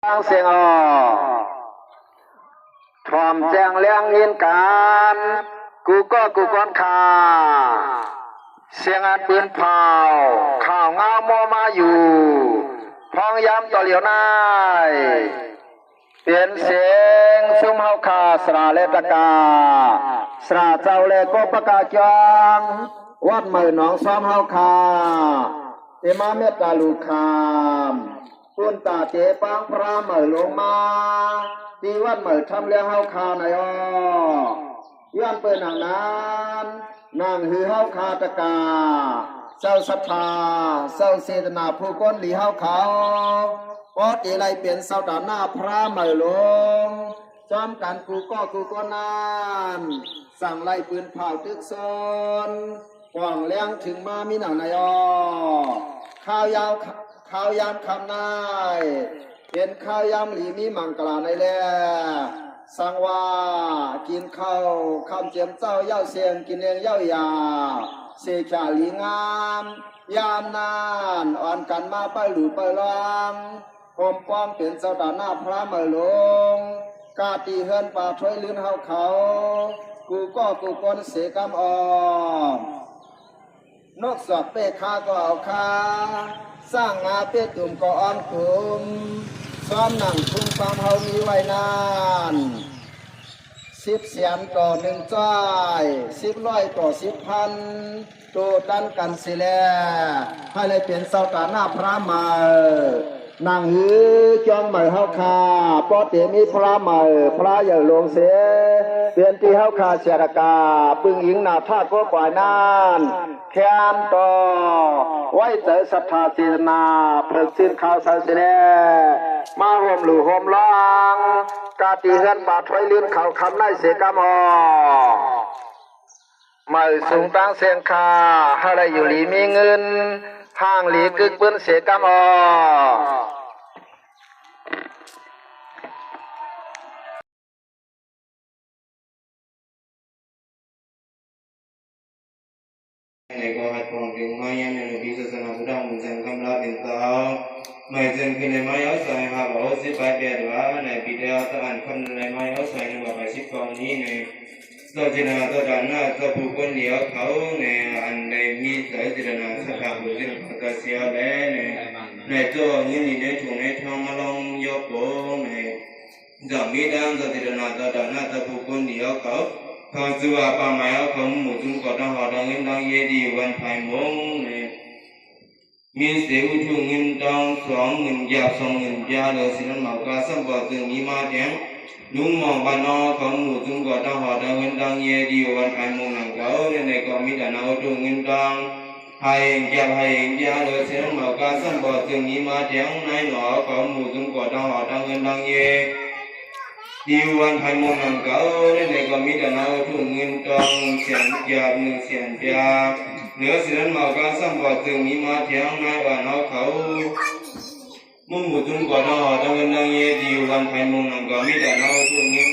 ฟังเสียงออกทอมแจ้งเลี้ยงยินการกูก้อนขาเสียงอันปืนเผาข่าวงาโมมาอยู่พองย้ำต่อเหลียวนายเปลี่ยนเสียงซุ่มเฮาคาสระเลตกาสระเจ้าเลโกปกาจองวัดมือหนองซ้อมเฮาคาเตมาเมตตาลูกคามปุ่นตาเจปังพระมือลงมาที่วัดมือทำเลี้ยงเฮาคาในอ้อย้อนเปิดหนังนั้นนางหือเฮาคาตะกาเจ้าศรัทธาเจ้าเสตนาผู้ก้นหลีเฮาเขาปอดีไรเปลี่ยนเสาดาหน้าพระใหม่ลงจอมกันกูก็นานสั่งไล่ปืนเผาตึกซนกว่างเลี้ยงถึงมามีหนังนายอข้าวยามคำนายเป็นข้าวยามหลีมีมังกลาในแลสั่งว่ากินข้าวคำเจียมเจ้าเย้าเสียงกินเองเย้ายาเสียขาหลีงามยามนานอ่อนกันมาไปหลูไปลังผมป้อมเป็นเจ้าตาหน้าพระเมื่อลงกาตีเฮินป่าถ้วยลื่นเฮาเขากูคนเสกำออมนกสอบเป้ข้าก็เอาข้าสร้างงาเป้ตุ่มก็อ้อมตุ่มซ้อมหนังทุ่งความเฮามีไว้นาน10 เสียนต่อ1จ้อย10 ต่อ 10,000ตัวดันกันสิแลให้เลยเปลี่ยนเสาตาหน้าพระมานางหือจองใหม่เฮาคาปอเตมีพระใหม่พระอย่าลงเสียเปลี่ยนที่เฮาคาเสียรกาปึงหญิงนาธาตุก็ปล่อยนานแค้นต่อไว้เจอศรัทธาเจตนาเพิกสิ้นข่าวสารเสียมาห่มหลู่ห่มล้างกาตีเฮือนบาดไฟลื่นเข่าคำไล่เสกามอไม่สูงตั้งเสียงคาอะไรอยู่หลีมีเงินห้างหลีกึกปืนเสกามอในกอหัดกองถึงมายังในพิศาสนาพุทธมุสังคำลาเป็นต่อไม่จนคือในไม้เอาใส่หาบอกสิไปเปลี่ยนว่าในปีเดียวตะอันคนในไม้เอาใส่ในว่าไปสิบกองนี้ในตัวเจนาตัวด่านหน้าตัวผู้คนเหลียวเขาในอันในมีสายเจนาสภาพบุญกระเสียแล้วในตัวเงินในถุงในทองมาลงยกโบในจะมีดังตัวเจนาตัวด่านหน้าตัวผู้คนเหลียวเขาเขาจะว่าป่าไม้เอาเขาหมู่จุ่มกอดหอดังเงินดังเยดีวันไผ่มงในมีเสียอุทุเงินดัง2 เงินยา2 เงินยาเลยสินั้นหมากาสัมปะตึงมีมาแดงลุงมองบ้านนอเขาหมู่จุ่มกอดหอดังเงินดังเยดีวันไผ่มงนังเขาในก็มีแต่นาอุทุเงินดังให้ยาเลยสินั้นหมากาสัมปะตึงมีมาแดงในหนอเขาหมู่จุ่มกอดหอดังเงินดังเยดีวันไผ่มงนังเขาในก็มีแต่นาอุทุเงินดังเสียนยา1 เสียนยาเหนือสิ่งหมากาสัมปะตึงมีมาเทียงในบ้านเขามุ่งมุ่งจุนกอดหอดังเงินดังเยดีวันไผ่มงนังก็มีแต่นาอุทุเงิน